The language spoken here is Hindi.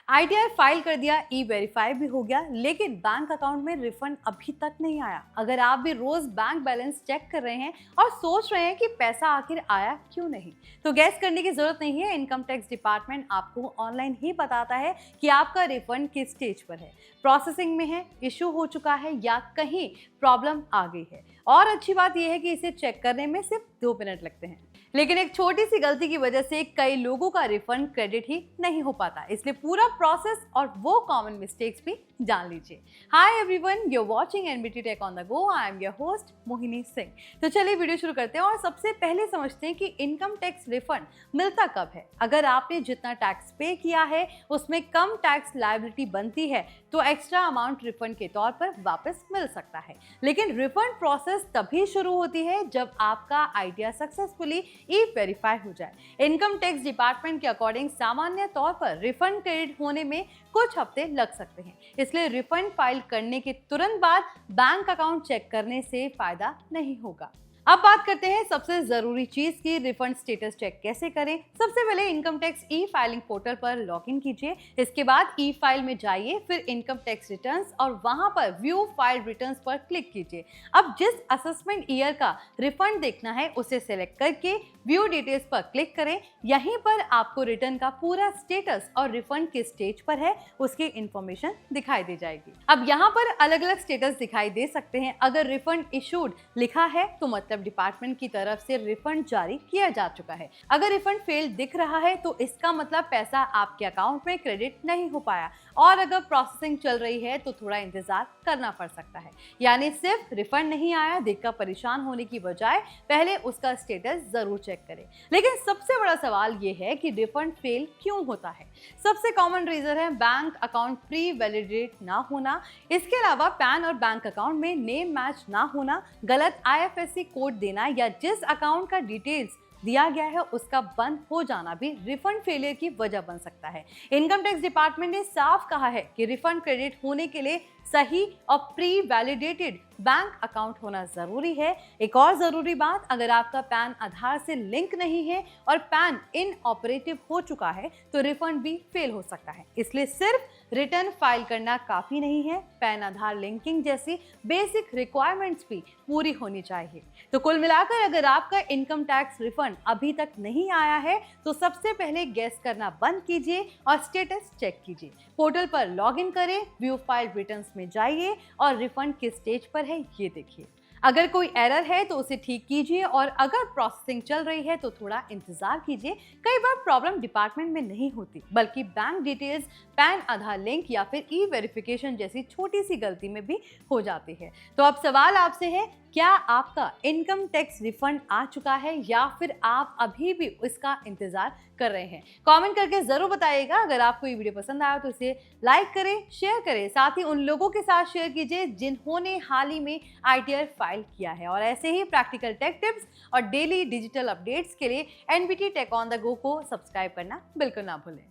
आईटीआर फाइल कर दिया, ई वेरीफाई भी हो गया, लेकिन बैंक अकाउंट में रिफंड अभी तक नहीं आया। अगर आप भी रोज बैंक बैलेंस चेक कर रहे हैं और सोच रहे हैं कि पैसा आखिर आया क्यों नहीं, तो गैस करने की जरूरत नहीं है। इनकम टैक्स डिपार्टमेंट आपको ऑनलाइन ही बताता है कि आपका रिफंड किस स्टेज पर है, प्रोसेसिंग में है, इशू हो चुका है या कहीं प्रॉब्लम आ गई है। और अच्छी बात यह है कि इसे चेक करने में सिर्फ 2 मिनट लगते हैं। लेकिन एक छोटी सी गलती की वजह से कई लोगों का रिफंड क्रेडिट ही नहीं हो पाता, इसलिए पूरा प्रोसेस और वो कॉमन मिस्टेक्स भी जान लीजिए। Hi everyone, you are watching NBT tech on the go. I am your host Mohini Singh. तो चलिए वीडियो शुरू करते हैं और सबसे पहले समझते हैं कि इनकम टैक्स रिफंड मिलता कब है। अगर आपने जितना टैक्स पे किया है उसमें कम टैक्स लायबिलिटी बनती है तो एक्स्ट्रा अमाउंट रिफंड के तौर पर वापस मिल सकता है। लेकिन रिफंड प्रोसेस तभी शुरू होती है जब आपका आइडिया सक्सेसफुली ई वेरीफाई हो जाए। इनकम टैक्स डिपार्टमेंट के अकॉर्डिंग सामान्य तौर पर रिफंड क्रेडिट होने में कुछ हफ्ते लग सकते हैं, इसलिए रिफंड फाइल करने के तुरंत बाद बैंक अकाउंट चेक करने से फायदा नहीं होगा। अब बात करते हैं सबसे जरूरी चीज की, रिफंड स्टेटस चेक कैसे करें। सबसे पहले income tax e filing portal पर लॉगिन कीजिए। इसके बाद ई फाइल में जाइए, फिर इनकम टैक्स रिटर्न्स और वहां पर व्यू फाइल रिटर्न्स पर क्लिक कीजिए। अब जिस असेसमेंट ईयर का रिफंड देखना है उसे सेलेक्ट करके व्यू डिटेल्स पर क्लिक करें। यहीं पर आपको रिटर्न का पूरा स्टेटस और रिफंड किस स्टेज पर है उसकी इंफॉर्मेशन दिखाई दे जाएगी। अब यहाँ पर अलग अलग स्टेटस दिखाई दे सकते हैं। अगर रिफंड इशूड लिखा है तो मतलब डिपार्टमेंट की तरफ से रिफंड जारी किया जा चुका है। अगर रिफंड फेल दिख रहा है तो इसका मतलब पैसा आपके अकाउंट में क्रेडिट नहीं हो पाया, और अगर प्रोसेसिंग चल रही है तो थोड़ा इंतजार करना पड़ सकता है। यानी सिर्फ रिफंड नहीं आया देखकर परेशान होने की बजाय पहले उसका स्टेटस जरूर चेक करें। लेकिन सबसे बड़ा सवाल ये है कि रिफंड फेल क्यों होता है। सबसे कॉमन रीजन है बैंक अकाउंट प्री वैलिडेट ना होना। इसके अलावा पैन और बैंक अकाउंट में नेम मैच ना होना, गलत आईएफएससी कोड देना या जिस अकाउंट का डिटेल्स दिया गया है उसका बंद हो जाना भी रिफंड फेलियर की वजह बन सकता है। इनकम टैक्स डिपार्टमेंट ने साफ कहा है कि रिफंड क्रेडिट होने के लिए सही और प्री वैलिडेटेड बैंक अकाउंट होना जरूरी है। एक और जरूरी बात, अगर आपका पैन आधार से लिंक नहीं है और पैन इनऑपरेटिव हो चुका है तो रिफंड भी फेल हो सकता है। इसलिए सिर्फ रिटर्न फाइल करना काफी नहीं है, पैन आधार लिंकिंग जैसी बेसिक रिक्वायरमेंट्स भी पूरी होनी चाहिए। तो कुल मिलाकर अगर आपका इनकम टैक्स रिफंड अभी तक नहीं आया है तो सबसे पहले गैस करना बंद कीजिए और स्टेटस चेक कीजिए। पोर्टल पर लॉगिन करें, व्यू फाइल रिटर्न्स में जाइए और रिफंड किस स्टेज पर है ये देखिए। अगर कोई एरर है तो उसे ठीक कीजिए और अगर प्रोसेसिंग चल रही है तो थोड़ा इंतजार कीजिए। कई बार प्रॉब्लम डिपार्टमेंट में नहीं होती बल्कि बैंक डिटेल्स, पैन आधार लिंक या फिर ई वेरिफिकेशन जैसी छोटी सी गलती में भी हो जाती है। तो अब सवाल आपसे है, क्या आपका इनकम टैक्स रिफंड आ चुका है या फिर आप अभी भी इसका इंतजार कर रहे हैं? कमेंट करके जरूर बताइएगा। अगर आपको ये वीडियो पसंद आया तो इसे लाइक करें, शेयर करें, साथ ही उन लोगों के साथ शेयर कीजिए जिन्होंने हाल ही में आईटीआर फाइल किया है। और ऐसे ही प्रैक्टिकल टेक टिप्स और डेली डिजिटल अपडेट्स के लिए NBT tech on the go को सब्सक्राइब करना बिल्कुल ना भूलें।